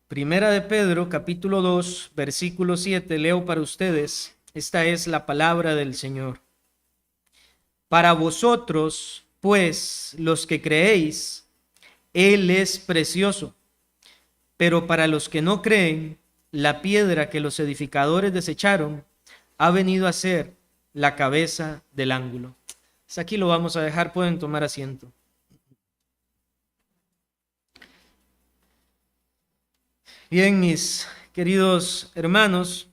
Primera de Pedro, capítulo 2, versículo 7, leo para ustedes. Esta es la palabra del Señor. Para vosotros, pues, los que creéis, Él es precioso, pero para los que no creen, la piedra que los edificadores desecharon ha venido a ser la cabeza del ángulo. Hasta aquí lo vamos a dejar, pueden tomar asiento. Bien, mis queridos hermanos,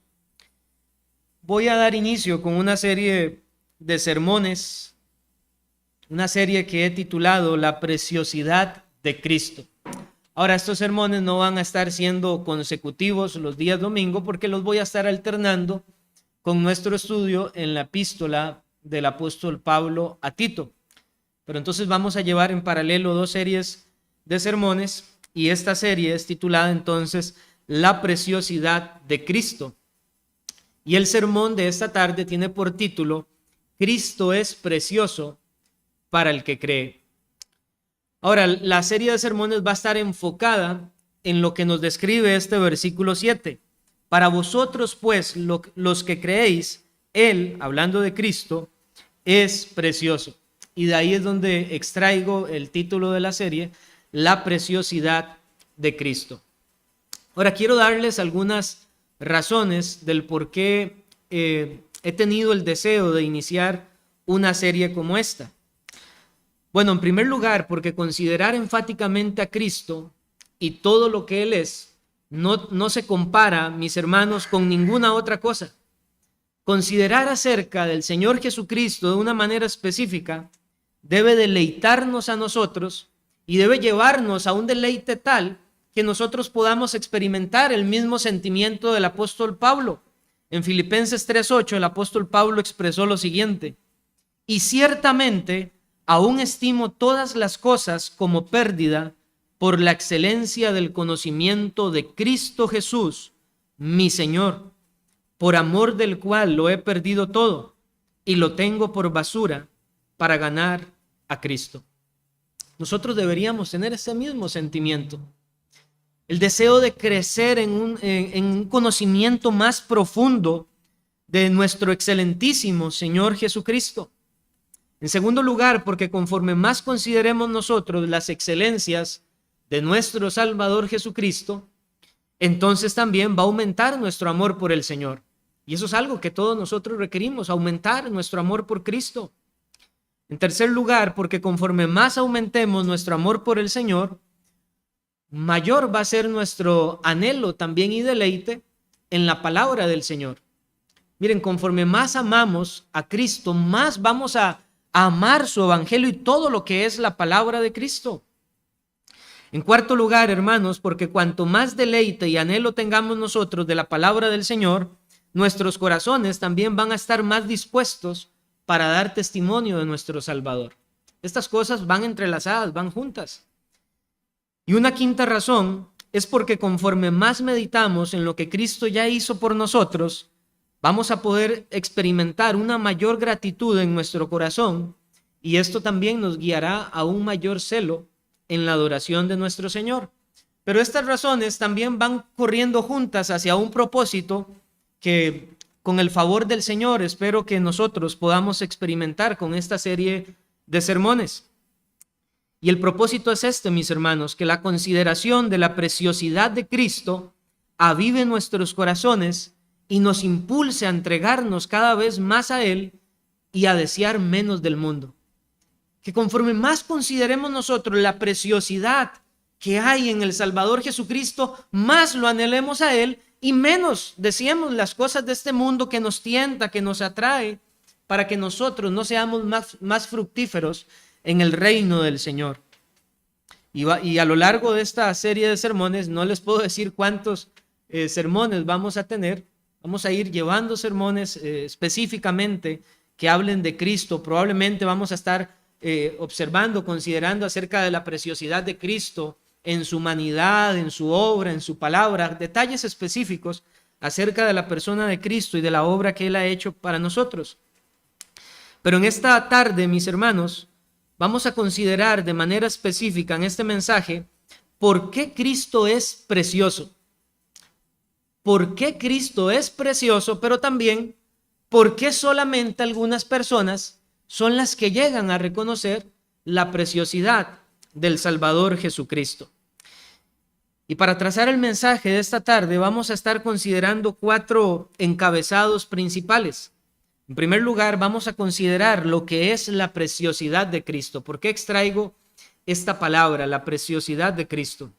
voy a dar inicio con una serie de sermones, una serie que he titulado La preciosidad de Cristo. Ahora, estos sermones no van a estar siendo consecutivos los días domingo porque los voy a estar alternando con nuestro estudio en la epístola del apóstol Pablo a Tito. Pero entonces vamos a llevar en paralelo dos series de sermones y esta serie es titulada entonces La preciosidad de Cristo. Y el sermón de esta tarde tiene por título Cristo es precioso para el que cree. Ahora, la serie de sermones va a estar enfocada en lo que nos describe este versículo 7. Para vosotros, pues, los que creéis, Él, hablando de Cristo, es precioso. Y de ahí es donde extraigo el título de la serie, La preciosidad de Cristo. Ahora, quiero darles algunas razones del por qué he tenido el deseo de iniciar una serie como esta. Bueno, en primer lugar, porque considerar enfáticamente a Cristo y todo lo que Él es no se compara, mis hermanos, con ninguna otra cosa. Considerar acerca del Señor Jesucristo de una manera específica debe deleitarnos a nosotros y debe llevarnos a un deleite tal que nosotros podamos experimentar el mismo sentimiento del apóstol Pablo. En Filipenses 3:8 el apóstol Pablo expresó lo siguiente: y ciertamente aún estimo todas las cosas como pérdida por la excelencia del conocimiento de Cristo Jesús, mi Señor, por amor del cual lo he perdido todo y lo tengo por basura para ganar a Cristo. Nosotros deberíamos tener ese mismo sentimiento. El deseo de crecer en un conocimiento más profundo de nuestro excelentísimo Señor Jesucristo. En segundo lugar, porque conforme más consideremos nosotros las excelencias de nuestro Salvador Jesucristo, entonces también va a aumentar nuestro amor por el Señor. Y eso es algo que todos nosotros requerimos, aumentar nuestro amor por Cristo. En tercer lugar, porque conforme más aumentemos nuestro amor por el Señor, mayor va a ser nuestro anhelo también y deleite en la palabra del Señor. Miren, conforme más amamos a Cristo, más vamos a amar su evangelio y todo lo que es la palabra de Cristo. En cuarto lugar, hermanos, porque cuanto más deleite y anhelo tengamos nosotros de la palabra del Señor, nuestros corazones también van a estar más dispuestos para dar testimonio de nuestro Salvador. Estas cosas van entrelazadas, van juntas. Y una quinta razón es porque conforme más meditamos en lo que Cristo ya hizo por nosotros, vamos a poder experimentar una mayor gratitud en nuestro corazón y esto también nos guiará a un mayor celo en la adoración de nuestro Señor. Pero estas razones también van corriendo juntas hacia un propósito que, con el favor del Señor, espero que nosotros podamos experimentar con esta serie de sermones. Y el propósito es este, mis hermanos, que la consideración de la preciosidad de Cristo avive nuestros corazones y nos impulse a entregarnos cada vez más a Él y a desear menos del mundo. Que conforme más consideremos nosotros la preciosidad que hay en el Salvador Jesucristo, más lo anhelemos a Él y menos deseemos las cosas de este mundo que nos tienta, que nos atrae, para que nosotros no seamos más fructíferos en el reino del Señor. Y a lo largo de esta serie de sermones, no les puedo decir cuántos sermones vamos a tener. Vamos a ir llevando sermones específicamente que hablen de Cristo. Probablemente vamos a estar observando, considerando acerca de la preciosidad de Cristo en su humanidad, en su obra, en su palabra, detalles específicos acerca de la persona de Cristo y de la obra que Él ha hecho para nosotros. Pero en esta tarde, mis hermanos, vamos a considerar de manera específica en este mensaje por qué Cristo es precioso. por qué Cristo es precioso, pero también por qué solamente algunas personas son las que llegan a reconocer la preciosidad del Salvador Jesucristo. Y para trazar el mensaje de esta tarde vamos a estar considerando 4 encabezados principales. En primer lugar, vamos a considerar lo que es la preciosidad de Cristo. ¿Por qué extraigo esta palabra, la preciosidad de Cristo?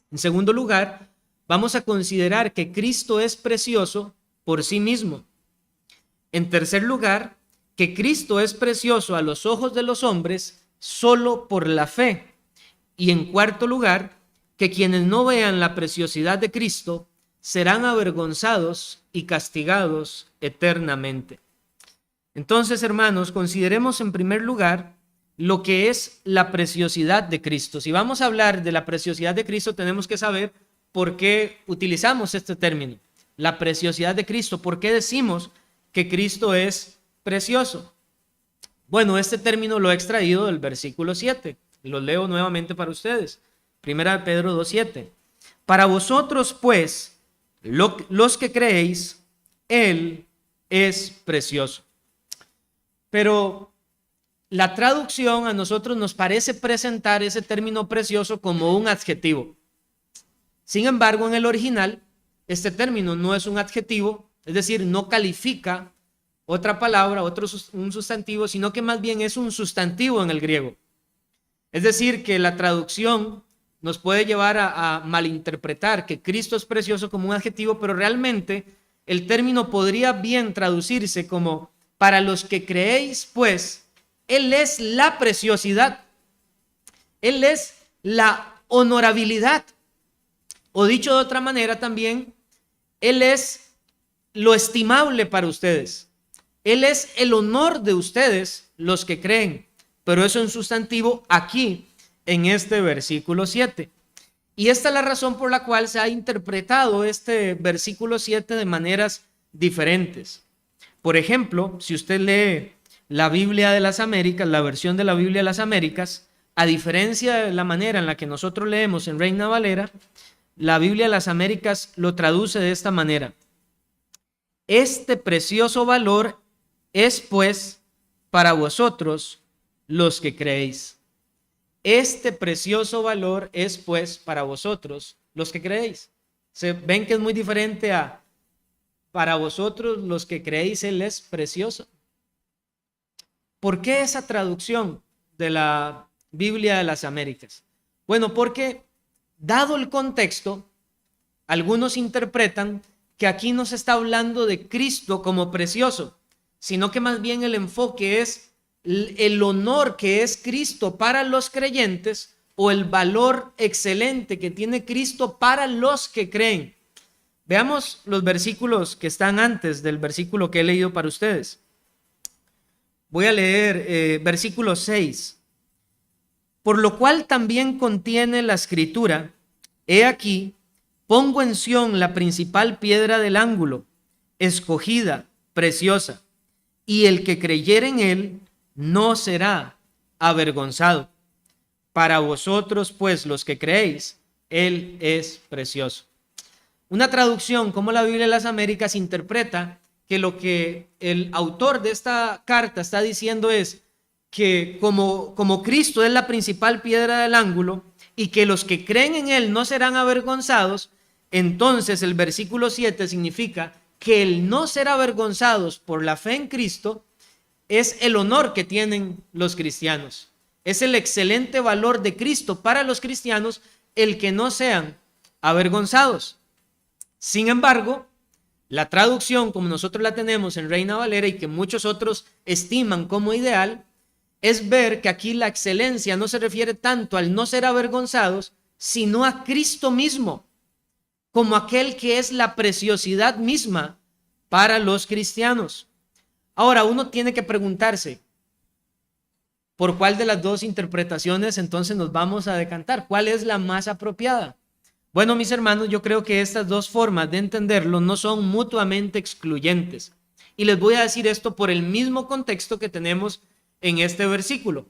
En segundo lugar, vamos a considerar que Cristo es precioso por sí mismo. En tercer lugar, que Cristo es precioso a los ojos de los hombres solo por la fe. Y en cuarto lugar, que quienes no vean la preciosidad de Cristo serán avergonzados y castigados eternamente. Entonces, hermanos, consideremos en primer lugar lo que es la preciosidad de Cristo. Si vamos a hablar de la preciosidad de Cristo, tenemos que saber por qué utilizamos este término, la preciosidad de Cristo. ¿Por qué decimos que Cristo es precioso? Bueno, este término lo he extraído del versículo 7 y lo leo nuevamente para ustedes. Primera de Pedro 2:7. Para vosotros, pues, los que creéis, Él es precioso. Pero la traducción a nosotros nos parece presentar ese término precioso como un adjetivo. Sin embargo, en el original, este término no es un adjetivo, es decir, no califica otra palabra, un sustantivo, sino que más bien es un sustantivo en el griego. Es decir, que la traducción nos puede llevar a malinterpretar que Cristo es precioso como un adjetivo, pero realmente el término podría bien traducirse como: para los que creéis, pues, Él es la preciosidad, Él es la honorabilidad, o dicho de otra manera también, Él es lo estimable para ustedes, Él es el honor de ustedes, los que creen, pero eso en sustantivo aquí en este versículo 7. Y esta es la razón por la cual se ha interpretado este versículo 7 de maneras diferentes. Por ejemplo, si usted lee la Biblia de las Américas, la versión de la Biblia de las Américas, a diferencia de la manera en la que nosotros leemos en Reina Valera, la Biblia de las Américas lo traduce de esta manera: este precioso valor es pues para vosotros los que creéis. Este precioso valor es pues para vosotros los que creéis. ¿Se ven que es muy diferente a para vosotros los que creéis Él es precioso? ¿Por qué esa traducción de la Biblia de las Américas? Bueno, porque dado el contexto, algunos interpretan que aquí no se está hablando de Cristo como precioso, sino que más bien el enfoque es el honor que es Cristo para los creyentes, o el valor excelente que tiene Cristo para los que creen. Veamos los versículos que están antes del versículo que he leído para ustedes. Voy a leer versículo 6. Por lo cual también contiene la escritura: he aquí, pongo en Sión la principal piedra del ángulo, escogida, preciosa, y el que creyere en él no será avergonzado. Para vosotros, pues, los que creéis, Él es precioso. Una traducción como la Biblia de las Américas interpreta que lo que el autor de esta carta está diciendo es que como Cristo es la principal piedra del ángulo y que los que creen en Él no serán avergonzados, entonces el versículo 7 significa que el no ser avergonzados por la fe en Cristo es el honor que tienen los cristianos. Es el excelente valor de Cristo para los cristianos el que no sean avergonzados. Sin embargo, la traducción como nosotros la tenemos en Reina Valera y que muchos otros estiman como ideal, es ver que aquí la excelencia no se refiere tanto al no ser avergonzados, sino a Cristo mismo, como aquel que es la preciosidad misma para los cristianos. Ahora, uno tiene que preguntarse, ¿por cuál de las dos interpretaciones entonces nos vamos a decantar? ¿Cuál es la más apropiada? Bueno, mis hermanos, yo creo que estas dos formas de entenderlo no son mutuamente excluyentes. Y les voy a decir esto por el mismo contexto que tenemos en este versículo.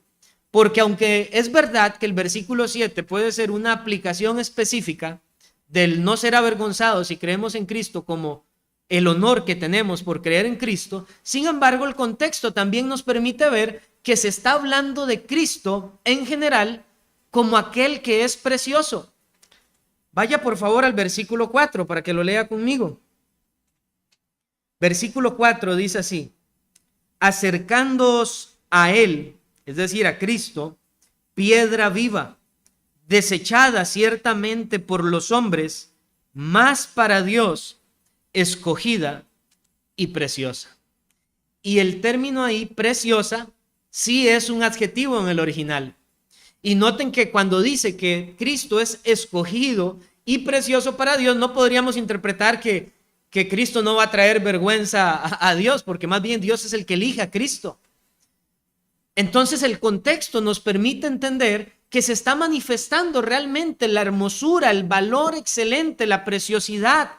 Porque aunque es verdad que el versículo 7 puede ser una aplicación específica del no ser avergonzados si creemos en Cristo como el honor que tenemos por creer en Cristo. Sin embargo, el contexto también nos permite ver que se está hablando de Cristo en general como aquel que es precioso. Vaya por favor al versículo 4 para que lo lea conmigo. Versículo 4 dice así: acercándoos a él, es decir, a Cristo, piedra viva, desechada ciertamente por los hombres, mas para Dios escogida y preciosa. Y el término ahí, preciosa, sí es un adjetivo en el original. Y noten que cuando dice que Cristo es escogido y precioso para Dios, no podríamos interpretar que Cristo no va a traer vergüenza a Dios, porque más bien Dios es el que elige a Cristo. Entonces el contexto nos permite entender que se está manifestando realmente la hermosura, el valor excelente, la preciosidad,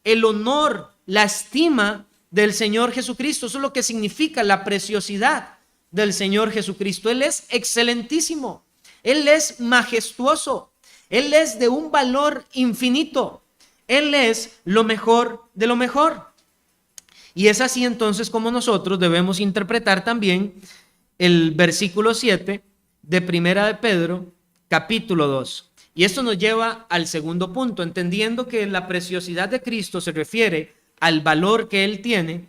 el honor, la estima del Señor Jesucristo. Eso es lo que significa la preciosidad del Señor Jesucristo. Él es excelentísimo, Él es majestuoso, Él es de un valor infinito, Él es lo mejor de lo mejor. Y es así entonces como nosotros debemos interpretar también el versículo 7 de Primera de Pedro, capítulo 2. Y esto nos lleva al segundo punto, entendiendo que la preciosidad de Cristo se refiere al valor que Él tiene.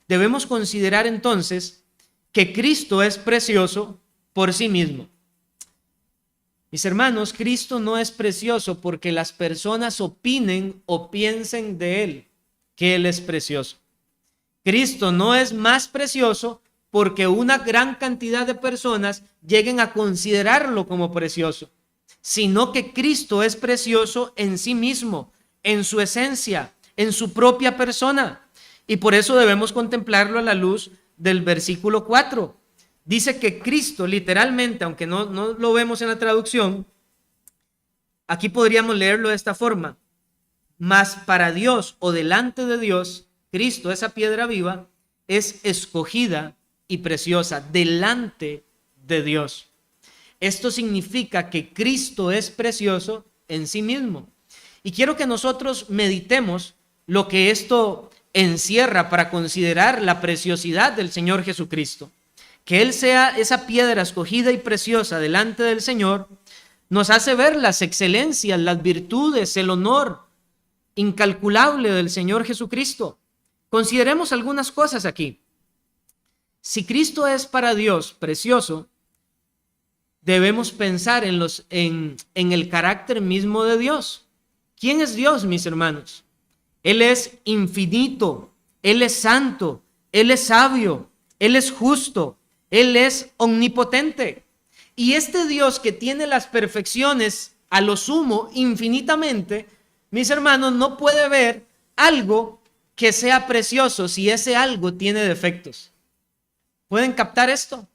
Debemos considerar entonces que Cristo es precioso por sí mismo. Mis hermanos, Cristo no es precioso porque las personas opinen o piensen de Él que Él es precioso. Cristo no es más precioso porque una gran cantidad de personas lleguen a considerarlo como precioso, sino que Cristo es precioso en sí mismo, en su esencia, en su propia persona. Y por eso debemos contemplarlo a la luz del versículo 4. Dice que Cristo, literalmente, aunque no lo vemos en la traducción, aquí podríamos leerlo de esta forma: mas para Dios, o delante de Dios, Cristo, esa piedra viva, es escogida y preciosa delante de Dios. Esto significa que Cristo es precioso en sí mismo. Y quiero que nosotros meditemos lo que esto encierra para considerar la preciosidad del Señor Jesucristo. Que Él sea esa piedra escogida y preciosa delante del Señor nos hace ver las excelencias, las virtudes, el honor incalculable del Señor Jesucristo. Consideremos algunas cosas aquí. Si Cristo es para Dios precioso, debemos pensar en el carácter mismo de Dios. ¿Quién es Dios, mis hermanos? Él es infinito, Él es santo, Él es sabio, Él es justo, Él es omnipotente. Y este Dios que tiene las perfecciones a lo sumo infinitamente, mis hermanos, no puede ver algo que sea precioso si ese algo tiene defectos. ¿Pueden captar esto?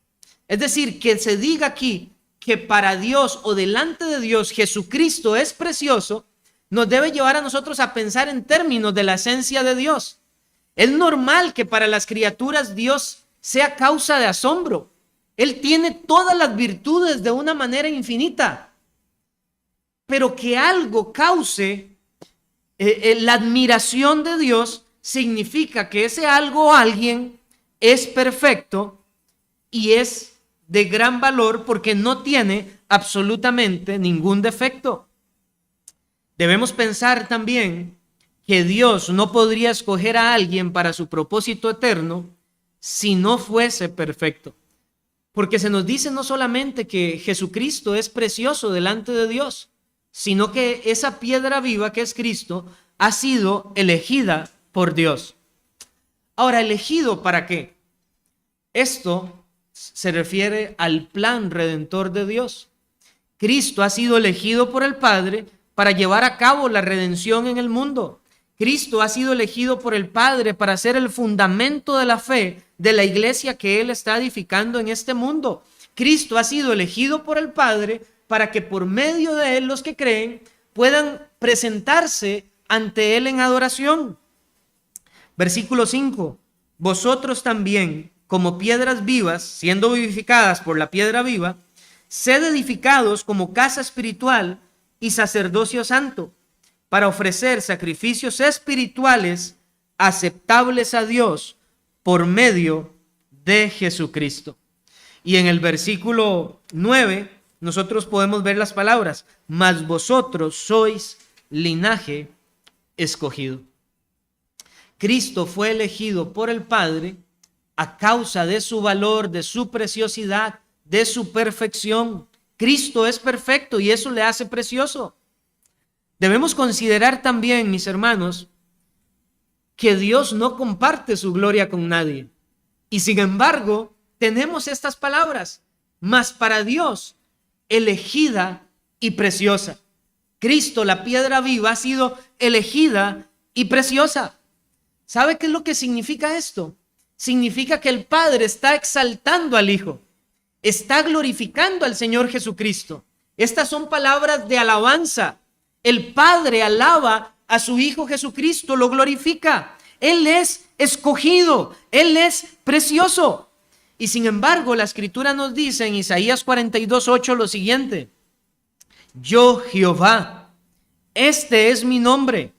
Es decir, que se diga aquí que para Dios o delante de Dios Jesucristo es precioso, nos debe llevar a nosotros a pensar en términos de la esencia de Dios. Es normal que para las criaturas Dios sea causa de asombro. Él tiene todas las virtudes de una manera infinita. Pero que algo cause la admiración de Dios significa que ese algo o alguien es perfecto y es de gran valor porque no tiene absolutamente ningún defecto. Debemos pensar también que Dios no podría escoger a alguien para su propósito eterno si no fuese perfecto. Porque se nos dice no solamente que Jesucristo es precioso delante de Dios, sino que esa piedra viva que es Cristo ha sido elegida por Dios. Ahora, ¿elegido para qué? Esto se refiere al plan redentor de Dios. Cristo ha sido elegido por el Padre para llevar a cabo la redención en el mundo. Cristo ha sido elegido por el Padre para ser el fundamento de la fe de la iglesia que Él está edificando en este mundo. Cristo ha sido elegido por el Padre para que por medio de Él los que creen puedan presentarse ante Él en adoración. Versículo 5. Vosotros también, como piedras vivas, siendo vivificadas por la piedra viva, sed edificados como casa espiritual y sacerdocio santo, para ofrecer sacrificios espirituales aceptables a Dios por medio de Jesucristo. Y en el versículo 9 nosotros podemos ver las palabras: mas vosotros sois linaje escogido. Cristo fue elegido por el Padre a causa de su valor, de su preciosidad, de su perfección. Cristo es perfecto y eso le hace precioso. Debemos considerar también, mis hermanos, que Dios no comparte su gloria con nadie. Y sin embargo, tenemos estas palabras: mas para Dios, elegida y preciosa. Cristo, la piedra viva, ha sido elegida y preciosa. ¿Sabe qué es lo que significa esto? Significa que el Padre está exaltando al Hijo, está glorificando al Señor Jesucristo. Estas son palabras de alabanza. El Padre alaba a su Hijo Jesucristo, lo glorifica. Él es escogido, Él es precioso. Y sin embargo, la Escritura nos dice en Isaías 42:8 lo siguiente: yo, Jehová, este es mi nombre,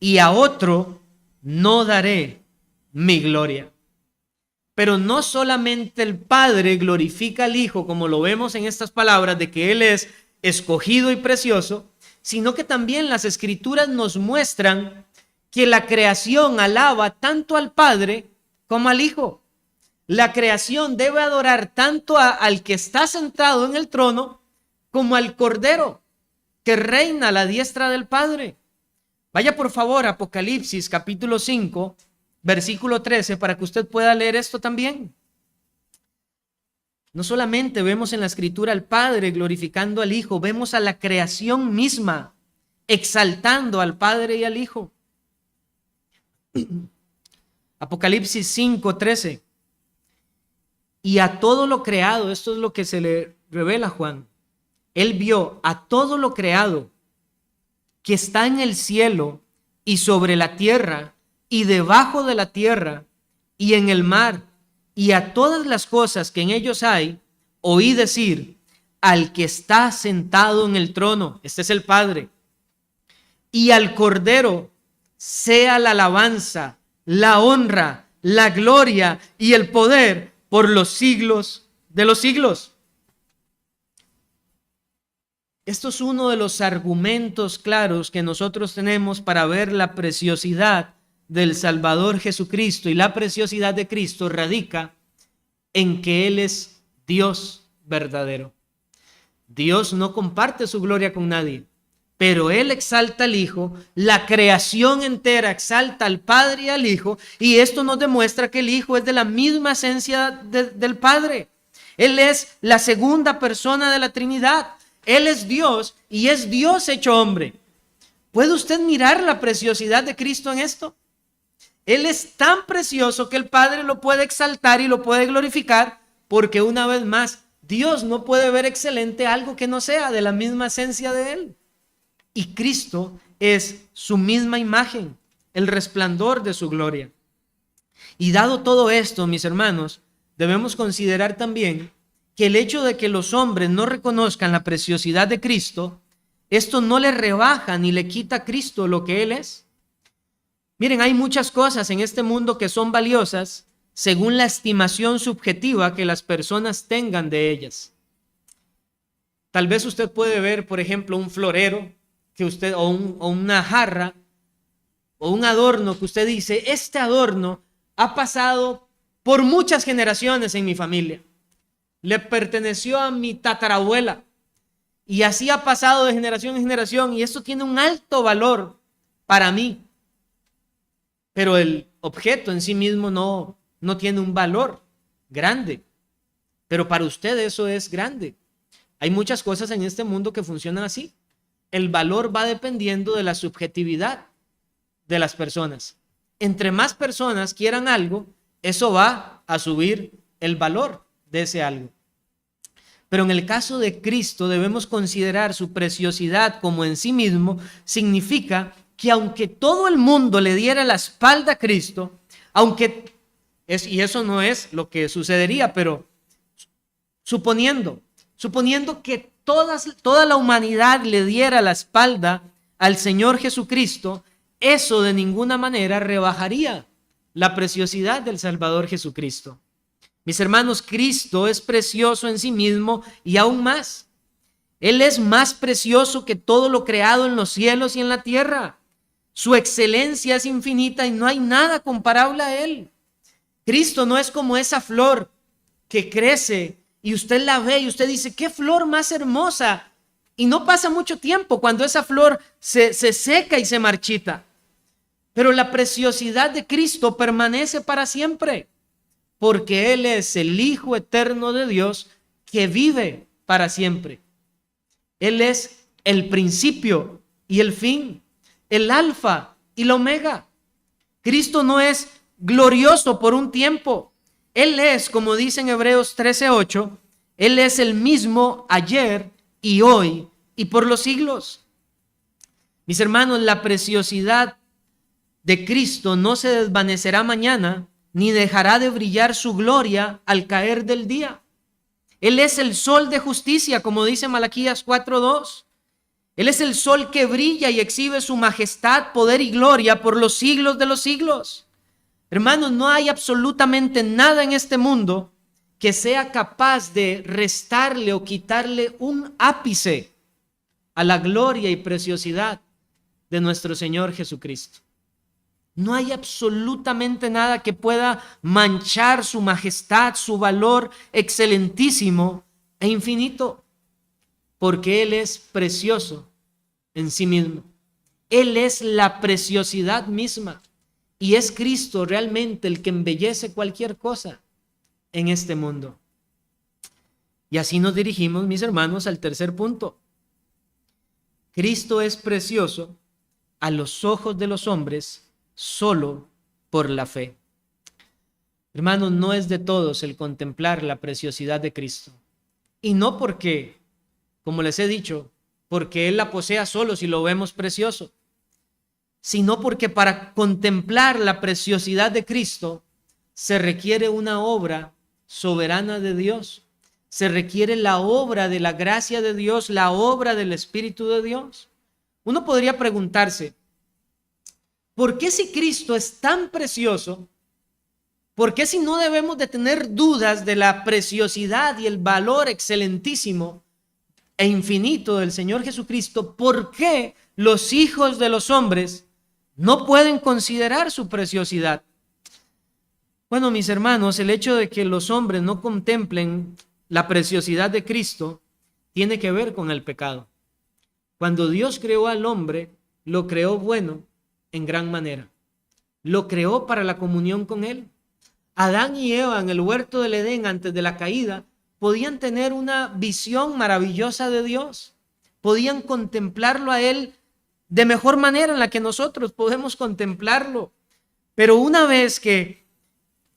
y a otro no daré mi gloria. Pero no solamente el Padre glorifica al Hijo, como lo vemos en estas palabras de que Él es escogido y precioso, sino que también las Escrituras nos muestran que la creación alaba tanto al Padre como al Hijo. La creación debe adorar tanto al que está sentado en el trono como al Cordero que reina a la diestra del Padre. Vaya por favor a Apocalipsis capítulo 5, versículo 13, para que usted pueda leer esto también. No solamente vemos en la Escritura al Padre glorificando al Hijo, vemos a la creación misma exaltando al Padre y al Hijo. Apocalipsis 5, 13. Y a todo lo creado, esto es lo que se le revela a Juan. Él vio a todo lo creado que está en el cielo y sobre la tierra y debajo de la tierra y en el mar, y a todas las cosas que en ellos hay, oí decir: al que está sentado en el trono, este es el Padre, y al Cordero sea la alabanza, la honra, la gloria y el poder por los siglos de los siglos. Esto es uno de los argumentos claros que nosotros tenemos para ver la preciosidad del Salvador Jesucristo, y la preciosidad de Cristo radica en que Él es Dios verdadero. Dios no comparte su gloria con nadie, pero Él exalta al Hijo, la creación entera exalta al Padre y al Hijo, y esto nos demuestra que el Hijo es de la misma esencia del Padre. Él es la segunda persona de la Trinidad. Él es Dios y es Dios hecho hombre. ¿Puede usted mirar la preciosidad de Cristo en esto? Él es tan precioso que el Padre lo puede exaltar y lo puede glorificar, porque una vez más, Dios no puede ver excelente algo que no sea de la misma esencia de Él. Y Cristo es su misma imagen, el resplandor de su gloria. Y dado todo esto, mis hermanos, debemos considerar también que el hecho de que los hombres no reconozcan la preciosidad de Cristo, esto no le rebaja ni le quita a Cristo lo que Él es. Miren, hay muchas cosas en este mundo que son valiosas según la estimación subjetiva que las personas tengan de ellas. Tal vez usted puede ver, por ejemplo, un florero que usted, o una jarra o un adorno que usted dice: este adorno ha pasado por muchas generaciones en mi familia. Le perteneció a mi tatarabuela y así ha pasado de generación en generación, y esto tiene un alto valor para mí. Pero el objeto en sí mismo no tiene un valor grande, pero para usted eso es grande. Hay muchas cosas en este mundo que funcionan así. El valor va dependiendo de la subjetividad de las personas. Entre más personas quieran algo, eso va a subir el valor de ese algo. Pero en el caso de Cristo debemos considerar su preciosidad como en sí mismo significa que aunque todo el mundo le diera la espalda a Cristo, y eso no es lo que sucedería, pero suponiendo que toda la humanidad le diera la espalda al Señor Jesucristo, eso de ninguna manera rebajaría la preciosidad del Salvador Jesucristo. Mis hermanos, Cristo es precioso en sí mismo y aún más. Él es más precioso que todo lo creado en los cielos y en la tierra. Su excelencia es infinita y no hay nada comparable a Él. Cristo no es como esa flor que crece y usted la ve y usted dice, qué flor más hermosa. Y no pasa mucho tiempo cuando esa flor se seca y se marchita. Pero la preciosidad de Cristo permanece para siempre, porque Él es el Hijo eterno de Dios que vive para siempre. Él es el principio y el fin, el alfa y la omega. Cristo no es glorioso por un tiempo. Él es, como dice en Hebreos 13:8, Él es el mismo ayer y hoy y por los siglos. Mis hermanos, la preciosidad de Cristo no se desvanecerá mañana, ni dejará de brillar su gloria al caer del día. Él es el sol de justicia, como dice Malaquías 4:2. Él es el sol que brilla y exhibe su majestad, poder y gloria por los siglos de los siglos. Hermanos, no hay absolutamente nada en este mundo que sea capaz de restarle o quitarle un ápice a la gloria y preciosidad de nuestro Señor Jesucristo. No hay absolutamente nada que pueda manchar su majestad, su valor excelentísimo e infinito, porque Él es precioso en sí mismo. Él es la preciosidad misma y es Cristo realmente el que embellece cualquier cosa en este mundo. Y así nos dirigimos, mis hermanos, al tercer punto. Cristo es precioso a los ojos de los hombres solo por la fe. Hermanos, no es de todos el contemplar la preciosidad de Cristo. Y no porque, como les he dicho, porque Él la posea solo si lo vemos precioso, sino porque para contemplar la preciosidad de Cristo se requiere una obra soberana de Dios. Se requiere la obra de la gracia de Dios, la obra del Espíritu de Dios. Uno podría preguntarse, ¿por qué si Cristo es tan precioso? ¿Por qué si no debemos de tener dudas de la preciosidad y el valor excelentísimo e infinito del Señor Jesucristo? ¿Por qué los hijos de los hombres no pueden considerar su preciosidad? Bueno, mis hermanos, el hecho de que los hombres no contemplen la preciosidad de Cristo tiene que ver con el pecado. Cuando Dios creó al hombre, lo creó bueno en gran manera. Lo creó para la comunión con Él. Adán y Eva en el huerto del Edén antes de la caída podían tener una visión maravillosa de Dios. Podían contemplarlo a Él de mejor manera en la que nosotros podemos contemplarlo. Pero una vez que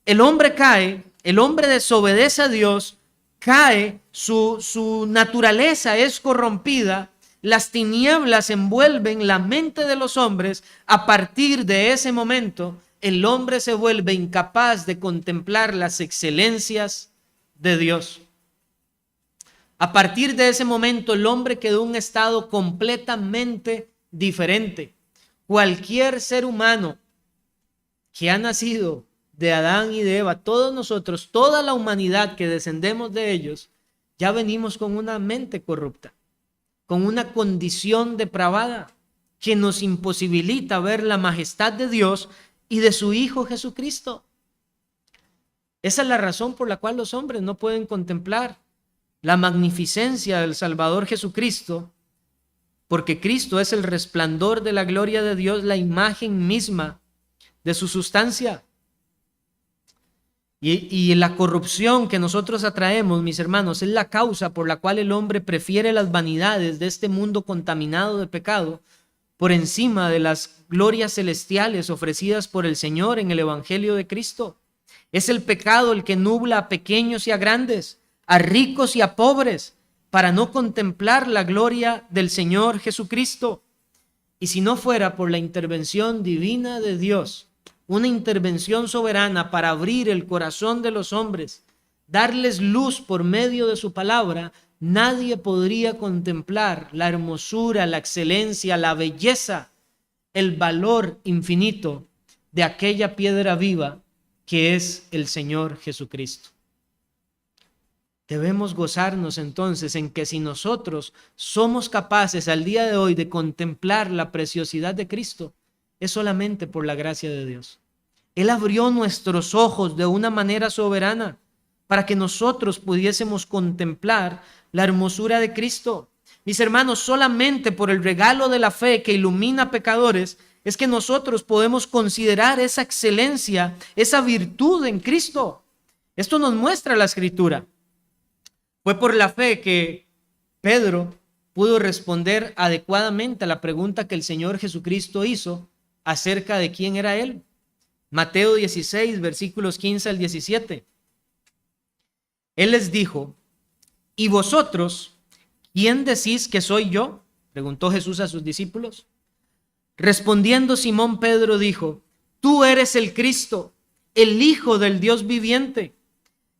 el hombre cae, el hombre desobedece a Dios, cae, su naturaleza es corrompida, las tinieblas envuelven la mente de los hombres. A partir de ese momento, el hombre se vuelve incapaz de contemplar las excelencias de Dios. A partir de ese momento, el hombre quedó en un estado completamente diferente. Cualquier ser humano que ha nacido de Adán y de Eva, todos nosotros, toda la humanidad que descendemos de ellos, ya venimos con una mente corrupta, con una condición depravada que nos imposibilita ver la majestad de Dios y de su Hijo Jesucristo. Esa es la razón por la cual los hombres no pueden contemplar la magnificencia del Salvador Jesucristo, porque Cristo es el resplandor de la gloria de Dios, la imagen misma de su sustancia. Y la corrupción que nosotros atraemos, mis hermanos, es la causa por la cual el hombre prefiere las vanidades de este mundo contaminado de pecado por encima de las glorias celestiales ofrecidas por el Señor en el Evangelio de Cristo. Es el pecado el que nubla a pequeños y a grandes, a ricos y a pobres, para no contemplar la gloria del Señor Jesucristo. Y si no fuera por la intervención divina de Dios, una intervención soberana para abrir el corazón de los hombres, darles luz por medio de su palabra, nadie podría contemplar la hermosura, la excelencia, la belleza, el valor infinito de aquella piedra viva que es el Señor Jesucristo. Debemos gozarnos entonces en que si nosotros somos capaces al día de hoy de contemplar la preciosidad de Cristo, es solamente por la gracia de Dios. Él abrió nuestros ojos de una manera soberana para que nosotros pudiésemos contemplar la hermosura de Cristo. Mis hermanos, solamente por el regalo de la fe que ilumina a pecadores es que nosotros podemos considerar esa excelencia, esa virtud en Cristo. Esto nos muestra la Escritura. Fue por la fe que Pedro pudo responder adecuadamente a la pregunta que el Señor Jesucristo hizo acerca de quién era Él. Mateo 16, versículos 15 al 17. Él les dijo: ¿y vosotros, quién decís que soy yo?, preguntó Jesús a sus discípulos. Respondiendo Simón Pedro dijo: tú eres el Cristo, el Hijo del Dios viviente.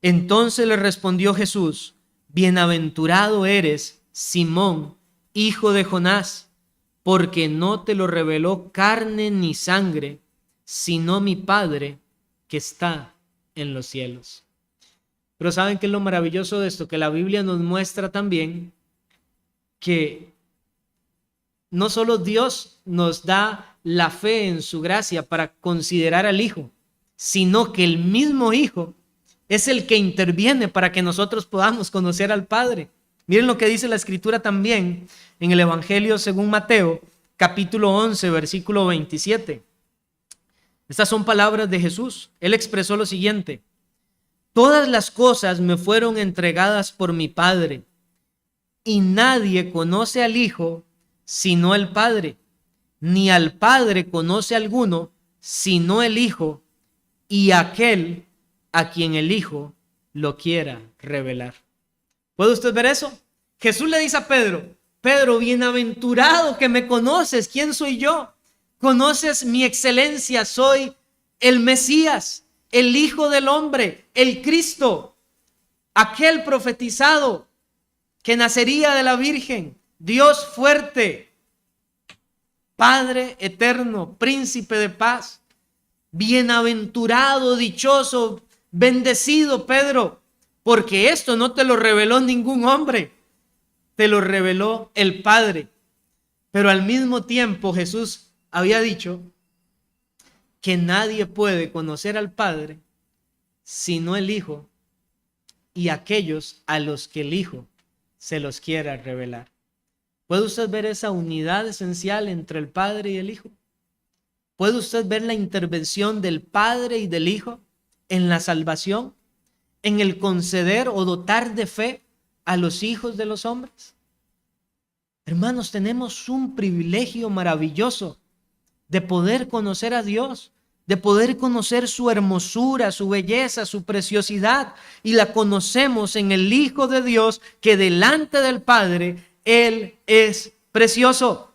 Entonces le respondió Jesús: bienaventurado eres, Simón, hijo de Jonás, porque no te lo reveló carne ni sangre, sino mi Padre que está en los cielos. Pero ¿saben qué es lo maravilloso de esto? Que la Biblia nos muestra también que no solo Dios nos da la fe en su gracia para considerar al Hijo, sino que el mismo Hijo es el que interviene para que nosotros podamos conocer al Padre. Miren lo que dice la Escritura también en el Evangelio según Mateo, capítulo 11, versículo 27. Estas son palabras de Jesús. Él expresó lo siguiente: todas las cosas me fueron entregadas por mi Padre, y nadie conoce al Hijo sino el Padre, ni al Padre conoce alguno sino el Hijo, y aquel a quien el Hijo lo quiera revelar. ¿Puede usted ver eso? Jesús le dice a Pedro: Pedro, bienaventurado que me conoces. ¿Quién soy yo? Conoces mi excelencia. Soy el Mesías, el Hijo del Hombre, el Cristo, aquel profetizado que nacería de la Virgen, Dios fuerte, Padre eterno, príncipe de paz. Bienaventurado, dichoso, bendecido Pedro, porque esto no te lo reveló ningún hombre, te lo reveló el Padre. Pero al mismo tiempo Jesús había dicho que nadie puede conocer al Padre sino el Hijo y aquellos a los que el Hijo se los quiera revelar. ¿Puede usted ver esa unidad esencial entre el Padre y el Hijo? ¿Puede usted ver la intervención del Padre y del Hijo en la salvación, en el conceder o dotar de fe a los hijos de los hombres? Hermanos, tenemos un privilegio maravilloso de poder conocer a Dios, de poder conocer su hermosura, su belleza, su preciosidad, y la conocemos en el Hijo de Dios, que delante del Padre, Él es precioso.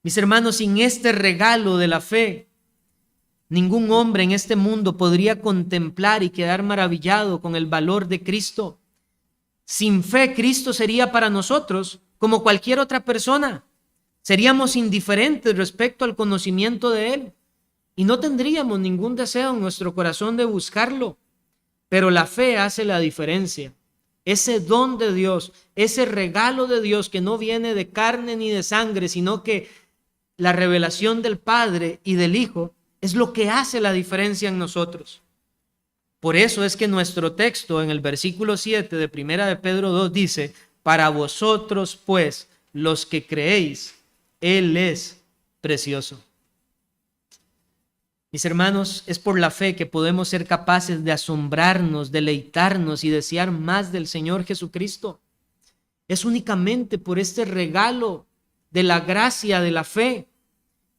Mis hermanos, sin este regalo de la fe, ningún hombre en este mundo podría contemplar y quedar maravillado con el valor de Cristo. Sin fe, Cristo sería para nosotros como cualquier otra persona. Seríamos indiferentes respecto al conocimiento de Él y no tendríamos ningún deseo en nuestro corazón de buscarlo. Pero la fe hace la diferencia. Ese don de Dios, ese regalo de Dios que no viene de carne ni de sangre, sino que la revelación del Padre y del Hijo es lo que hace la diferencia en nosotros. Por eso es que nuestro texto en el versículo 7 de Primera de Pedro 2 dice: para vosotros pues, los que creéis, Él es precioso. Mis hermanos, es por la fe que podemos ser capaces de asombrarnos, deleitarnos y desear más del Señor Jesucristo. Es únicamente por este regalo de la gracia de la fe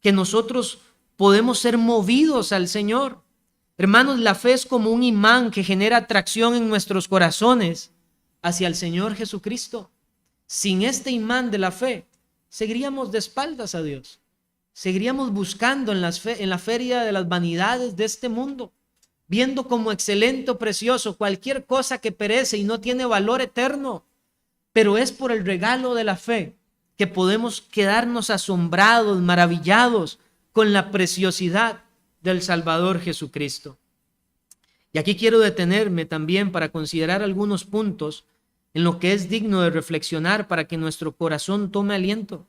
que nosotros podemos ser movidos al Señor. Hermanos, la fe es como un imán que genera atracción en nuestros corazones hacia el Señor Jesucristo. Sin este imán de la fe, seguiríamos de espaldas a Dios. Seguiríamos buscando en la feria de las vanidades de este mundo, viendo como excelente o precioso cualquier cosa que perece y no tiene valor eterno. pero es por el regalo de la fe que podemos quedarnos asombrados, maravillados con la preciosidad del Salvador Jesucristo. Y aquí quiero detenerme también para considerar algunos puntos en lo que es digno de reflexionar para que nuestro corazón tome aliento.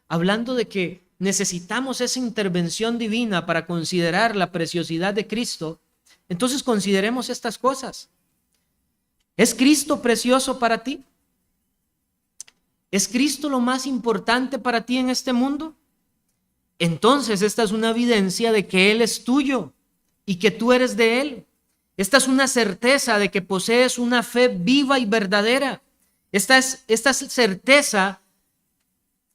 Hablando de que necesitamos esa intervención divina para considerar la preciosidad de Cristo, entonces consideremos estas cosas. ¿Es Cristo precioso para ti? ¿Es Cristo lo más importante para ti en este mundo? Entonces esta es una evidencia de que Él es tuyo y que tú eres de Él. Esta es una certeza de que posees una fe viva y verdadera. Esta certeza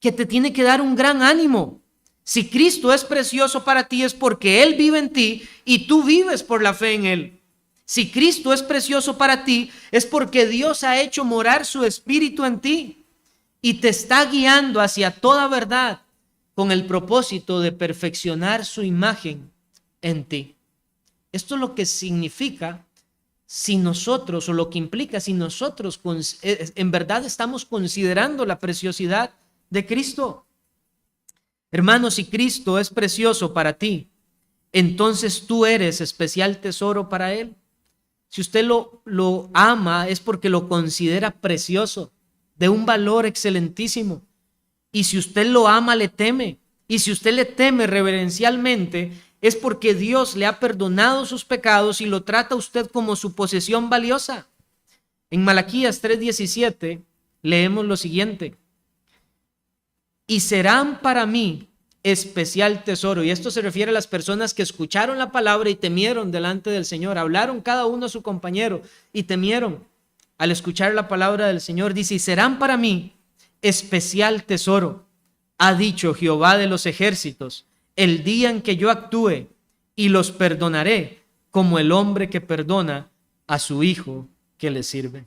que te tiene que dar un gran ánimo. Si Cristo es precioso para ti es porque Él vive en ti y tú vives por la fe en Él. Si Cristo es precioso para ti es porque Dios ha hecho morar su Espíritu en ti y te está guiando hacia toda verdad con el propósito de perfeccionar su imagen en ti. Esto es lo que significa si nosotros, o lo que implica si nosotros en verdad estamos considerando la preciosidad de Cristo. Hermanos, si Cristo es precioso para ti, entonces tú eres especial tesoro para Él. Si usted lo ama es porque lo considera precioso, de un valor excelentísimo. Y si usted lo ama, le teme. Y si usted le teme reverencialmente, es porque Dios le ha perdonado sus pecados y lo trata a usted como su posesión valiosa. En Malaquías 3:17 leemos lo siguiente: y serán para mí especial tesoro. Y esto se refiere a las personas que escucharon la palabra y temieron delante del Señor. Hablaron cada uno a su compañero y temieron al escuchar la palabra del Señor. Dice, y serán para mí especial tesoro, ha dicho Jehová de los ejércitos, el día en que yo actúe y los perdonaré como el hombre que perdona a su hijo que le sirve.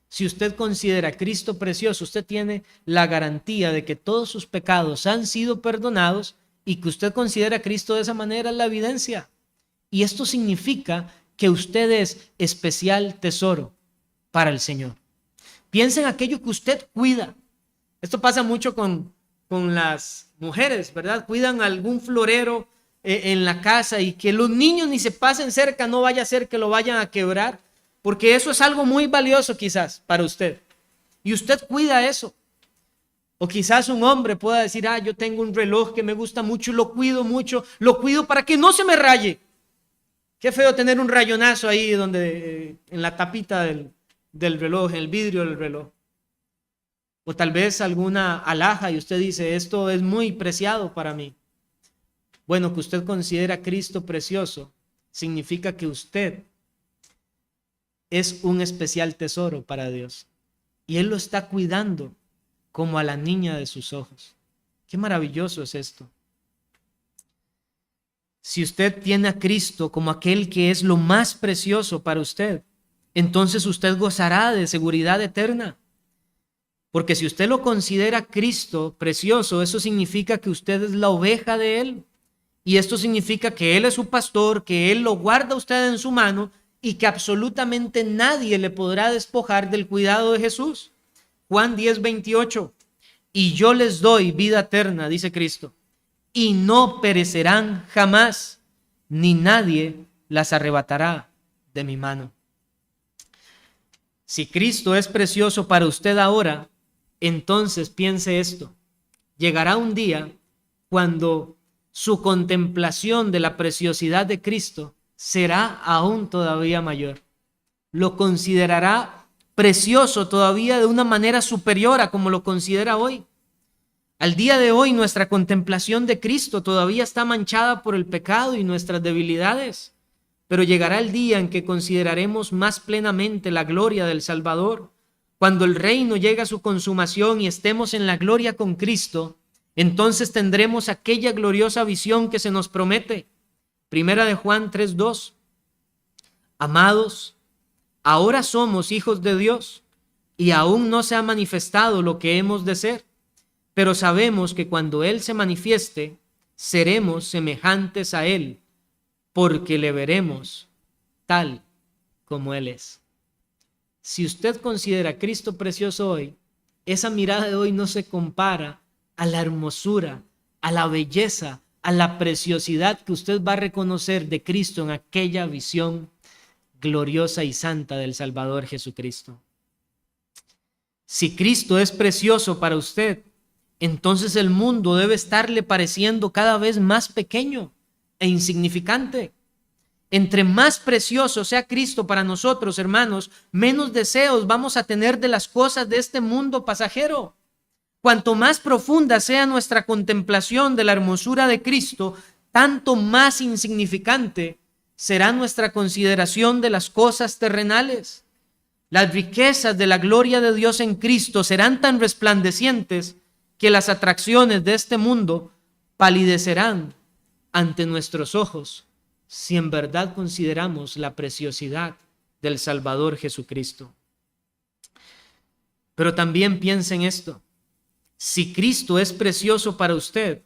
Si usted considera a Cristo precioso, usted tiene la garantía de que todos sus pecados han sido perdonados, y que usted considera a Cristo de esa manera es la evidencia. Y esto significa que usted es especial tesoro para el Señor. Piensa en aquello que usted cuida. Esto pasa mucho con las mujeres, ¿verdad? Cuidan algún florero en la casa y que los niños ni se pasen cerca, no vaya a ser que lo vayan a quebrar, porque eso es algo muy valioso quizás para usted. Y usted cuida eso. O quizás un hombre pueda decir, yo tengo un reloj que me gusta mucho, lo cuido para que no se me raye. Qué feo tener un rayonazo ahí en la tapita del reloj, en el vidrio del reloj. O tal vez alguna alhaja y usted dice, esto es muy preciado para mí. Bueno, que usted considera a Cristo precioso significa que usted es un especial tesoro para Dios. Y Él lo está cuidando como a la niña de sus ojos. Qué maravilloso es esto. Si usted tiene a Cristo como aquel que es lo más precioso para usted, entonces usted gozará de seguridad eterna. Porque si usted lo considera Cristo precioso, eso significa que usted es la oveja de Él. Y esto significa que Él es su pastor, que Él lo guarda a usted en su mano y que absolutamente nadie le podrá despojar del cuidado de Jesús. Juan 10:28. Y yo les doy vida eterna, dice Cristo, y no perecerán jamás, ni nadie las arrebatará de mi mano. Si Cristo es precioso para usted ahora, entonces piense esto: llegará un día cuando su contemplación de la preciosidad de Cristo será aún todavía mayor. Lo considerará precioso todavía de una manera superior a como lo considera hoy. Al día de hoy nuestra contemplación de Cristo todavía está manchada por el pecado y nuestras debilidades, pero llegará el día en que consideraremos más plenamente la gloria del Salvador. Cuando el reino llegue a su consumación y estemos en la gloria con Cristo, entonces tendremos aquella gloriosa visión que se nos promete. Primera de Juan 3:2. Amados, ahora somos hijos de Dios y aún no se ha manifestado lo que hemos de ser, pero sabemos que cuando Él se manifieste, seremos semejantes a Él, porque le veremos tal como Él es. Si usted considera a Cristo precioso hoy, esa mirada de hoy no se compara a la hermosura, a la belleza, a la preciosidad que usted va a reconocer de Cristo en aquella visión gloriosa y santa del Salvador Jesucristo. Si Cristo es precioso para usted, entonces el mundo debe estarle pareciendo cada vez más pequeño e insignificante. Entre más precioso sea Cristo para nosotros, hermanos, menos deseos vamos a tener de las cosas de este mundo pasajero. Cuanto más profunda sea nuestra contemplación de la hermosura de Cristo, tanto más insignificante será nuestra consideración de las cosas terrenales. Las riquezas de la gloria de Dios en Cristo serán tan resplandecientes que las atracciones de este mundo palidecerán ante nuestros ojos si en verdad consideramos la preciosidad del Salvador Jesucristo. Pero también piensa en esto: si Cristo es precioso para usted,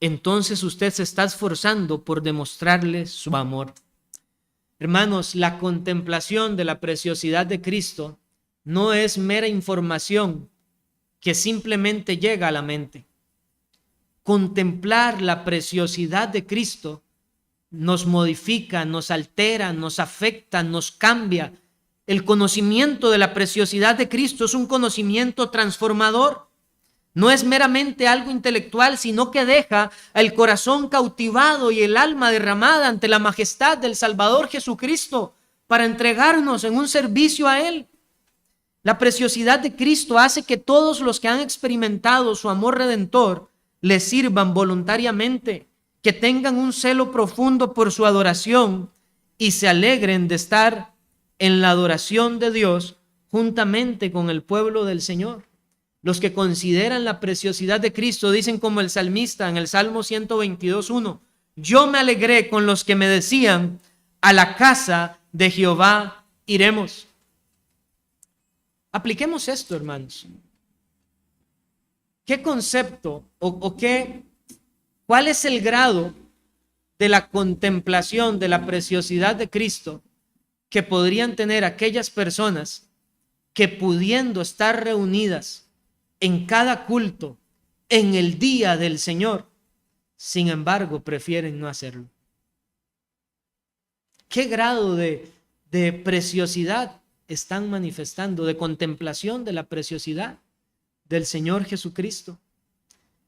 entonces usted se está esforzando por demostrarle su amor. Hermanos, la contemplación de la preciosidad de Cristo no es mera información que simplemente llega a la mente. Contemplar la preciosidad de Cristo nos modifica, nos altera, nos afecta, nos cambia. El conocimiento de la preciosidad de Cristo es un conocimiento transformador. No es meramente algo intelectual, sino que deja el corazón cautivado y el alma derramada ante la majestad del Salvador Jesucristo para entregarnos en un servicio a Él. La preciosidad de Cristo hace que todos los que han experimentado su amor redentor le sirvan voluntariamente, que tengan un celo profundo por su adoración y se alegren de estar en la adoración de Dios juntamente con el pueblo del Señor. Los que consideran la preciosidad de Cristo dicen como el salmista en el Salmo 122:1: yo me alegré con los que me decían, a la casa de Jehová iremos. Apliquemos esto, hermanos. ¿Qué concepto cuál es el grado de la contemplación de la preciosidad de Cristo que podrían tener aquellas personas que, pudiendo estar reunidas en cada culto, en el día del Señor, sin embargo, prefieren no hacerlo? ¿Qué grado de preciosidad están manifestando, de contemplación de la preciosidad del Señor Jesucristo?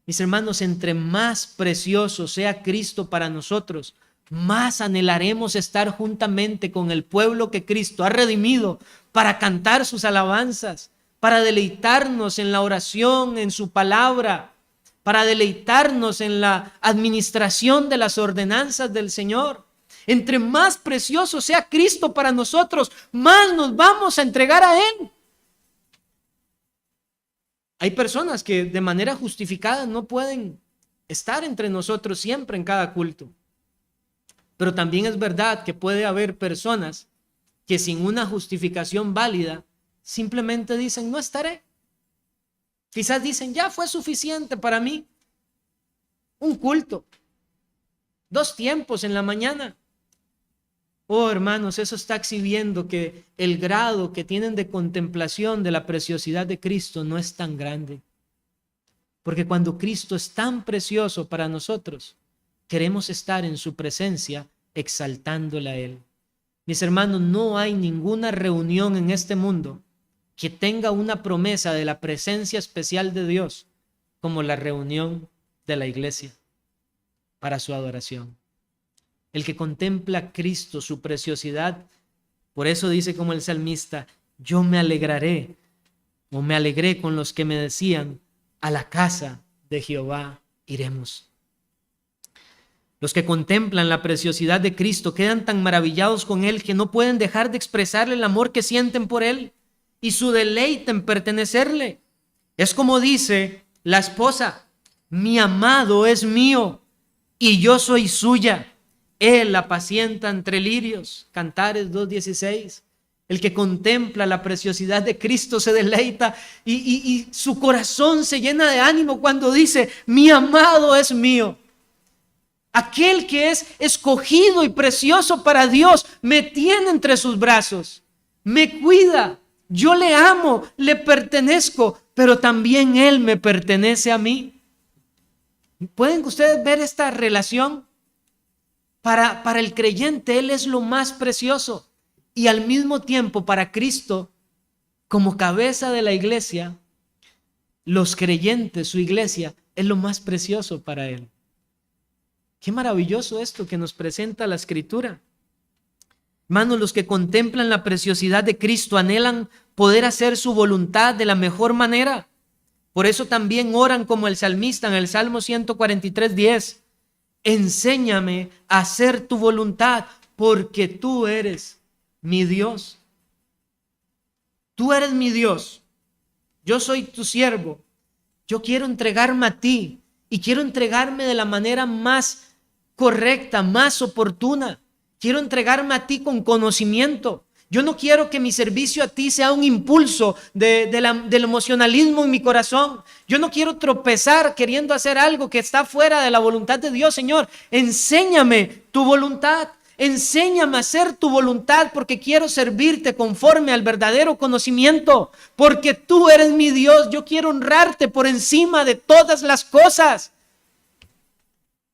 Mis hermanos, entre más precioso sea Cristo para nosotros, más anhelaremos estar juntamente con el pueblo que Cristo ha redimido para cantar sus alabanzas, para deleitarnos en la oración, en su palabra, para deleitarnos en la administración de las ordenanzas del Señor. Entre más precioso sea Cristo para nosotros, más nos vamos a entregar a Él. Hay personas que de manera justificada no pueden estar entre nosotros siempre en cada culto. Pero también es verdad que puede haber personas que sin una justificación válida simplemente dicen: no estaré. Quizás dicen: ya fue suficiente para mí un culto, 2 tiempos en la mañana. Oh, hermanos, eso está exhibiendo que el grado que tienen de contemplación de la preciosidad de Cristo no es tan grande. Porque cuando Cristo es tan precioso para nosotros, queremos estar en su presencia exaltándole a Él. Mis hermanos, no hay ninguna reunión en este mundo que tenga una promesa de la presencia especial de Dios como la reunión de la iglesia para su adoración. El que contempla a Cristo, su preciosidad, por eso dice como el salmista: yo me alegraré, o me alegré con los que me decían, a la casa de Jehová iremos. Los que contemplan la preciosidad de Cristo quedan tan maravillados con Él que no pueden dejar de expresarle el amor que sienten por Él y su deleite en pertenecerle. Es como dice la esposa: mi amado es mío y yo soy suya. Él apacienta entre lirios. Cantares 2:16. El que contempla la preciosidad de Cristo se deleita y su corazón se llena de ánimo cuando dice: mi amado es mío. Aquel que es escogido y precioso para Dios me tiene entre sus brazos, me cuida, Yo le amo, le pertenezco, pero también Él me pertenece a mí. ¿Pueden ustedes ver esta relación? Para el creyente, Él es lo más precioso. Y al mismo tiempo, para Cristo, como cabeza de la iglesia, los creyentes, su iglesia, es lo más precioso para Él. Qué maravilloso esto que nos presenta la Escritura. Hermanos, los que contemplan la preciosidad de Cristo anhelan poder hacer su voluntad de la mejor manera. Por eso también oran como el salmista en el Salmo 143:10. Enséñame a hacer tu voluntad, porque tú eres mi Dios. Tú eres mi Dios. Yo soy tu siervo. Yo quiero entregarme a ti y quiero entregarme de la manera más correcta, más oportuna. Quiero entregarme a ti con conocimiento. Yo no quiero que mi servicio a ti sea un impulso del emocionalismo en mi corazón. Yo no quiero tropezar queriendo hacer algo que está fuera de la voluntad de Dios. Señor, enséñame tu voluntad. Enséñame a hacer tu voluntad, porque quiero servirte conforme al verdadero conocimiento. Porque tú eres mi Dios. Yo quiero honrarte por encima de todas las cosas.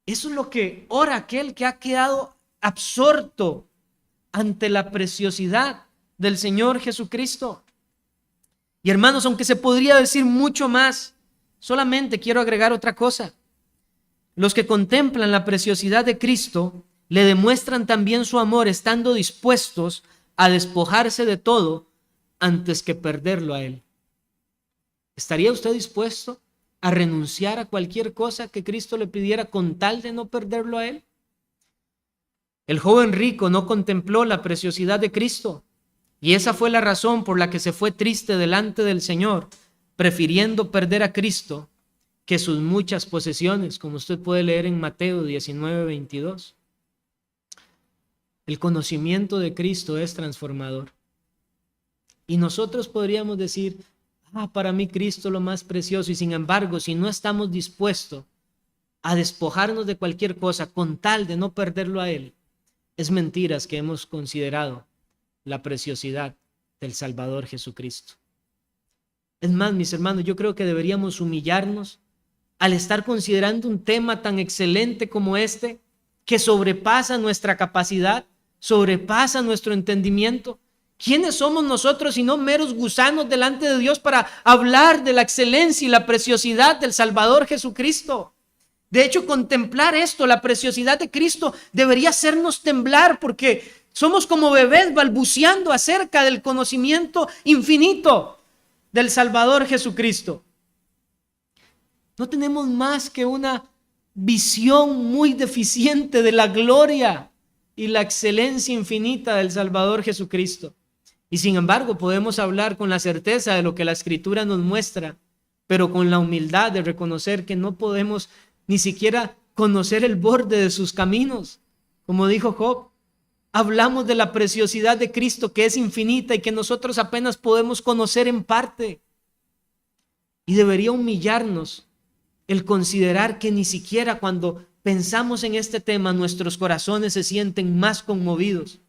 Eso es lo que ora aquel que ha quedado absorto ante la preciosidad del Señor Jesucristo. Y hermanos, aunque se podría decir mucho más, solamente quiero agregar otra cosa. Los que contemplan la preciosidad de Cristo le demuestran también su amor estando dispuestos a despojarse de todo antes que perderlo a Él. ¿Estaría usted dispuesto a renunciar a cualquier cosa que Cristo le pidiera con tal de no perderlo a Él? El joven rico no contempló la preciosidad de Cristo, y esa fue la razón por la que se fue triste delante del Señor, prefiriendo perder a Cristo que sus muchas posesiones, como usted puede leer en Mateo 19:22. El conocimiento de Cristo es transformador. Y nosotros podríamos decir, para mí Cristo es lo más precioso, y sin embargo, si no estamos dispuestos a despojarnos de cualquier cosa con tal de no perderlo a Él, es mentiras que hemos considerado la preciosidad del Salvador Jesucristo. Es más, mis hermanos, yo creo que deberíamos humillarnos al estar considerando un tema tan excelente como este, que sobrepasa nuestra capacidad, sobrepasa nuestro entendimiento. ¿Quiénes somos nosotros sino meros gusanos delante de Dios para hablar de la excelencia y la preciosidad del Salvador Jesucristo? De hecho, contemplar esto, la preciosidad de Cristo, debería hacernos temblar, porque somos como bebés balbuceando acerca del conocimiento infinito del Salvador Jesucristo. No tenemos más que una visión muy deficiente de la gloria y la excelencia infinita del Salvador Jesucristo. Y sin embargo, podemos hablar con la certeza de lo que la Escritura nos muestra, pero con la humildad de reconocer que no podemos ni siquiera conocer el borde de sus caminos. Como dijo Job, hablamos de la preciosidad de Cristo, que es infinita y que nosotros apenas podemos conocer en parte. Y debería humillarnos el considerar que ni siquiera cuando pensamos en este tema nuestros corazones se sienten más conmovidos,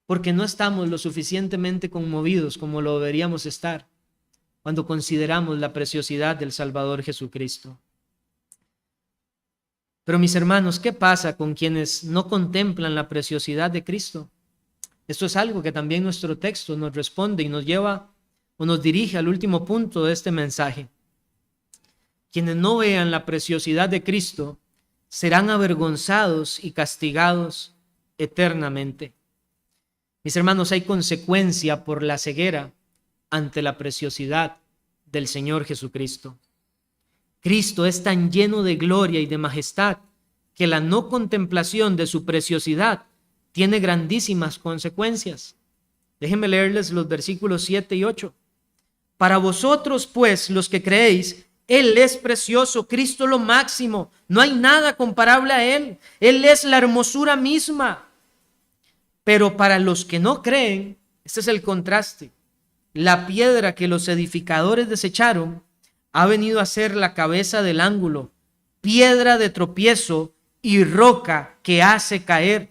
porque no estamos lo suficientemente conmovidos como lo deberíamos estar cuando consideramos la preciosidad del Salvador Jesucristo. Pero mis hermanos, ¿qué pasa con quienes no contemplan la preciosidad de Cristo? Esto es algo que también nuestro texto nos responde y nos lleva o nos dirige al último punto de este mensaje. Quienes no vean la preciosidad de Cristo serán avergonzados y castigados eternamente. Mis hermanos, hay consecuencia por la ceguera ante la preciosidad del Señor Jesucristo. Cristo es tan lleno de gloria y de majestad que la no contemplación de su preciosidad tiene grandísimas consecuencias. Déjenme leerles los versículos 7 y 8. Para vosotros, pues, los que creéis, Él es precioso, Cristo lo máximo, no hay nada comparable a Él. Él es la hermosura misma. Pero para los que no creen, este es el contraste, la piedra que los edificadores desecharon ha venido a ser la cabeza del ángulo, piedra de tropiezo y roca que hace caer,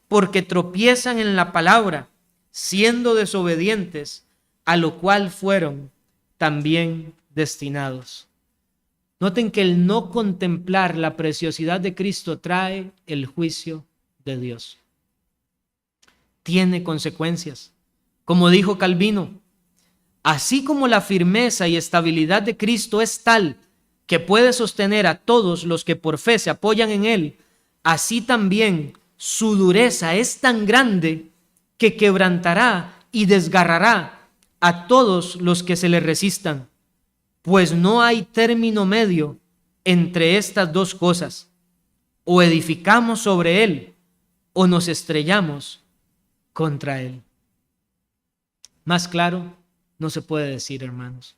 porque tropiezan en la palabra, siendo desobedientes, a lo cual fueron también destinados. Noten que el no contemplar la preciosidad de Cristo trae el juicio de Dios. Tiene consecuencias. Como dijo Calvino, así como la firmeza y estabilidad de Cristo es tal que puede sostener a todos los que por fe se apoyan en Él, así también su dureza es tan grande que quebrantará y desgarrará a todos los que se le resistan, pues no hay término medio entre estas dos cosas. O edificamos sobre Él o nos estrellamos contra Él. Más claro no se puede decir, hermanos.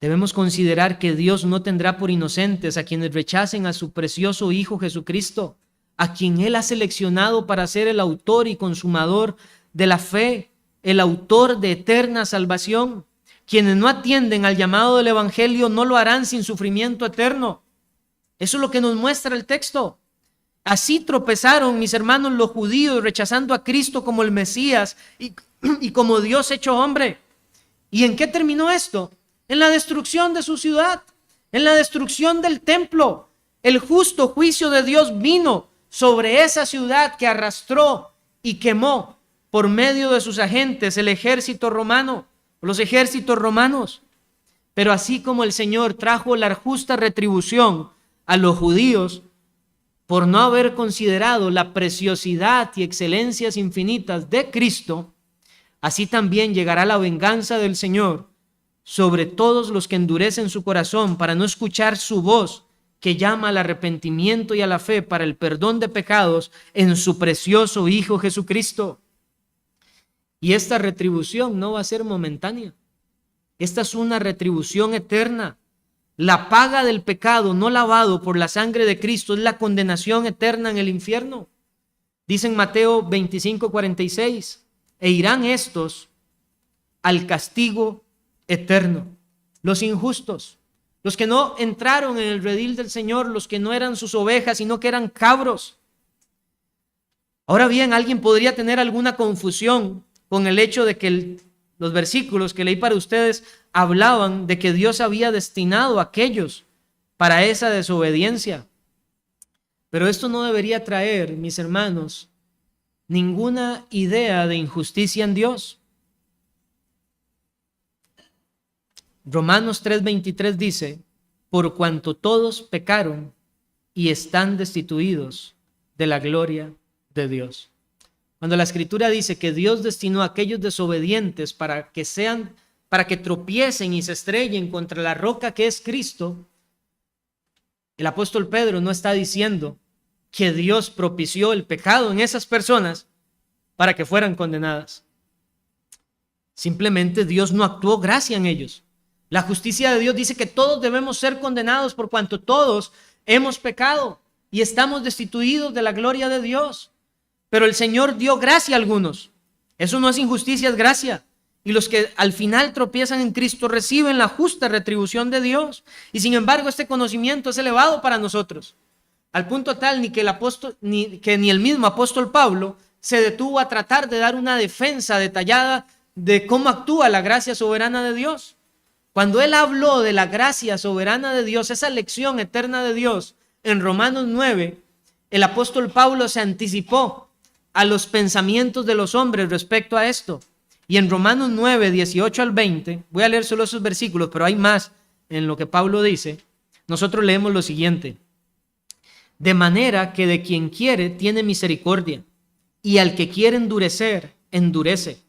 Debemos considerar que Dios no tendrá por inocentes a quienes rechacen a su precioso Hijo Jesucristo, a quien Él ha seleccionado para ser el autor y consumador de la fe, el autor de eterna salvación. Quienes no atienden al llamado del Evangelio no lo harán sin sufrimiento eterno. Eso es lo que nos muestra el texto. Así tropezaron, mis hermanos, los judíos, rechazando a Cristo como el Mesías y como Dios hecho hombre. ¿Y en qué terminó esto? En la destrucción de su ciudad, en la destrucción del templo. El justo juicio de Dios vino sobre esa ciudad que arrastró y quemó por medio de sus agentes el ejército romano, los ejércitos romanos. Pero así como el Señor trajo la justa retribución a los judíos por no haber considerado la preciosidad y excelencias infinitas de Cristo, así también llegará la venganza del Señor sobre todos los que endurecen su corazón para no escuchar su voz que llama al arrepentimiento y a la fe para el perdón de pecados en su precioso Hijo Jesucristo. Y esta retribución no va a ser momentánea. Esta es una retribución eterna. La paga del pecado no lavado por la sangre de Cristo es la condenación eterna en el infierno. Dice en Mateo 25:46, e irán estos al castigo eterno. Los injustos, los que no entraron en el redil del Señor, los que no eran sus ovejas, sino que eran cabros. Ahora bien, alguien podría tener alguna confusión con el hecho de que los versículos que leí para ustedes hablaban de que Dios había destinado a aquellos para esa desobediencia. Pero esto no debería traer, mis hermanos, ninguna idea de injusticia en Dios. Romanos 3:23 dice, por cuanto todos pecaron y están destituidos de la gloria de Dios. Cuando la Escritura dice que Dios destinó a aquellos desobedientes para que tropiecen y se estrellen contra la roca que es Cristo, el apóstol Pedro no está diciendo que Dios propició el pecado en esas personas para que fueran condenadas. Simplemente Dios no actuó gracia en ellos. La justicia de Dios dice que todos debemos ser condenados por cuanto todos hemos pecado y estamos destituidos de la gloria de Dios. Pero el Señor dio gracia a algunos. Eso no es injusticia, es gracia. Y los que al final tropiezan en Cristo reciben la justa retribución de Dios. Y sin embargo, este conocimiento es elevado para nosotros. Al punto tal que ni el mismo apóstol Pablo se detuvo a tratar de dar una defensa detallada de cómo actúa la gracia soberana de Dios. Cuando él habló de la gracia soberana de Dios, esa lección eterna de Dios, en Romanos 9, el apóstol Pablo se anticipó a los pensamientos de los hombres respecto a esto. Y en Romanos 9, 18 al 20, voy a leer solo esos versículos, pero hay más en lo que Pablo dice. Nosotros leemos lo siguiente: de manera que de quien quiere tiene misericordia, y al que quiere endurecer, endurece.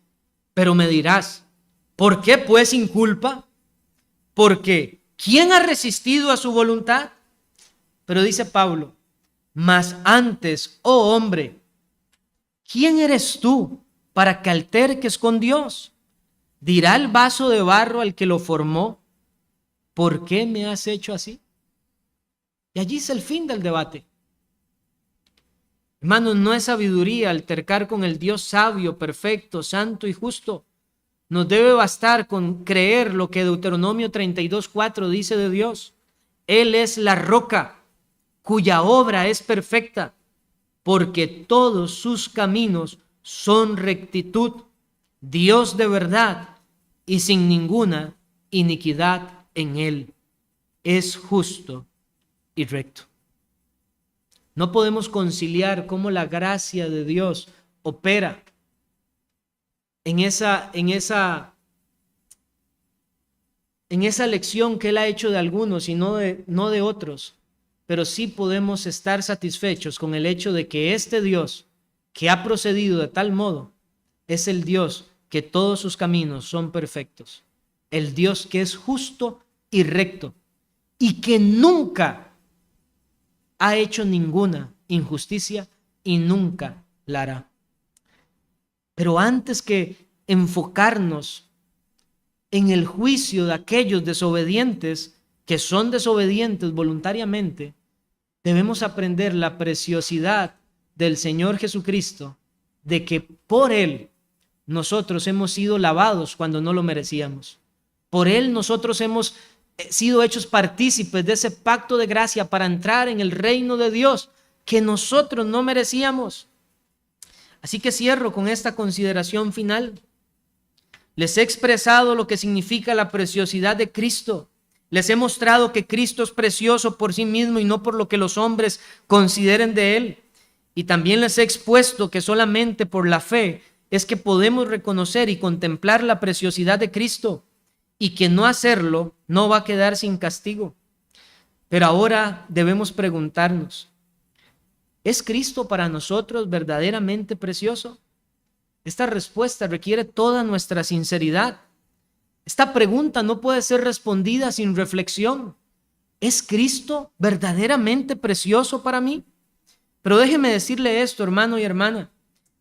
Pero me dirás, ¿por qué pues sin culpa? Porque ¿quién ha resistido a su voluntad? Pero dice Pablo, mas antes, oh hombre, ¿quién eres tú para que alterques con Dios? Dirá el vaso de barro al que lo formó, ¿por qué me has hecho así? Y allí es el fin del debate. Hermanos, no es sabiduría altercar con el Dios sabio, perfecto, santo y justo. Nos debe bastar con creer lo que Deuteronomio 32:4 dice de Dios. Él es la roca cuya obra es perfecta, porque todos sus caminos son rectitud, Dios de verdad y sin ninguna iniquidad en él. Es justo y recto. No podemos conciliar cómo la gracia de Dios opera en esa elección que Él ha hecho de algunos y no de otros. Pero sí podemos estar satisfechos con el hecho de que este Dios que ha procedido de tal modo es el Dios que todos sus caminos son perfectos, el Dios que es justo y recto y que nunca ha hecho ninguna injusticia y nunca la hará. Pero antes que enfocarnos en el juicio de aquellos desobedientes que son desobedientes voluntariamente, debemos aprender la preciosidad del Señor Jesucristo, de que por Él nosotros hemos sido lavados cuando no lo merecíamos. Por Él nosotros hemos sido hechos partícipes de ese pacto de gracia para entrar en el reino de Dios que nosotros no merecíamos. Así que cierro con esta consideración final. Les he expresado lo que significa la preciosidad de Cristo. Les he mostrado que Cristo es precioso por sí mismo y no por lo que los hombres consideren de Él. Y también les he expuesto que solamente por la fe es que podemos reconocer y contemplar la preciosidad de Cristo, y que no hacerlo no va a quedar sin castigo. Pero ahora debemos preguntarnos, ¿es Cristo para nosotros verdaderamente precioso? Esta respuesta requiere toda nuestra sinceridad. Esta pregunta no puede ser respondida sin reflexión. ¿Es Cristo verdaderamente precioso para mí? Pero déjeme decirle esto, hermano y hermana.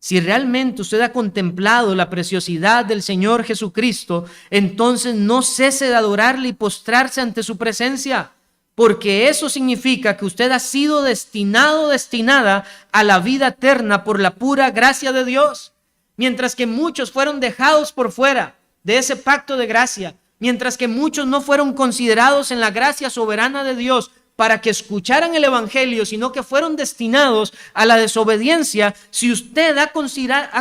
Si realmente usted ha contemplado la preciosidad del Señor Jesucristo, entonces no cese de adorarle y postrarse ante su presencia, porque eso significa que usted ha sido destinada a la vida eterna por la pura gracia de Dios. Mientras que muchos fueron dejados por fuera de ese pacto de gracia, mientras que muchos no fueron considerados en la gracia soberana de Dios para que escucharan el evangelio, sino que fueron destinados a la desobediencia. Si usted ha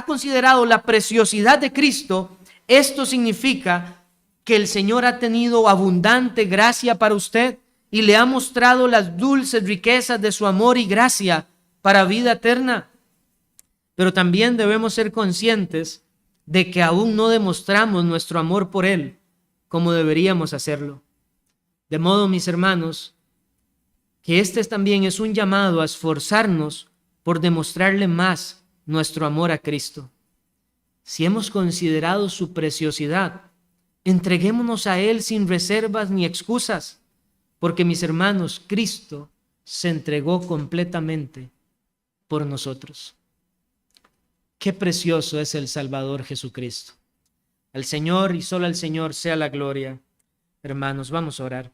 considerado la preciosidad de Cristo, esto significa que el Señor ha tenido abundante gracia para usted y le ha mostrado las dulces riquezas de su amor y gracia para vida eterna. Pero también debemos ser conscientes de que aún no demostramos nuestro amor por Él como deberíamos hacerlo. De modo, mis hermanos, que este también es un llamado a esforzarnos por demostrarle más nuestro amor a Cristo. Si hemos considerado su preciosidad, entreguémonos a Él sin reservas ni excusas, porque, mis hermanos, Cristo se entregó completamente por nosotros. Qué precioso es el Salvador Jesucristo. Al Señor y solo al Señor sea la gloria. Hermanos, vamos a orar.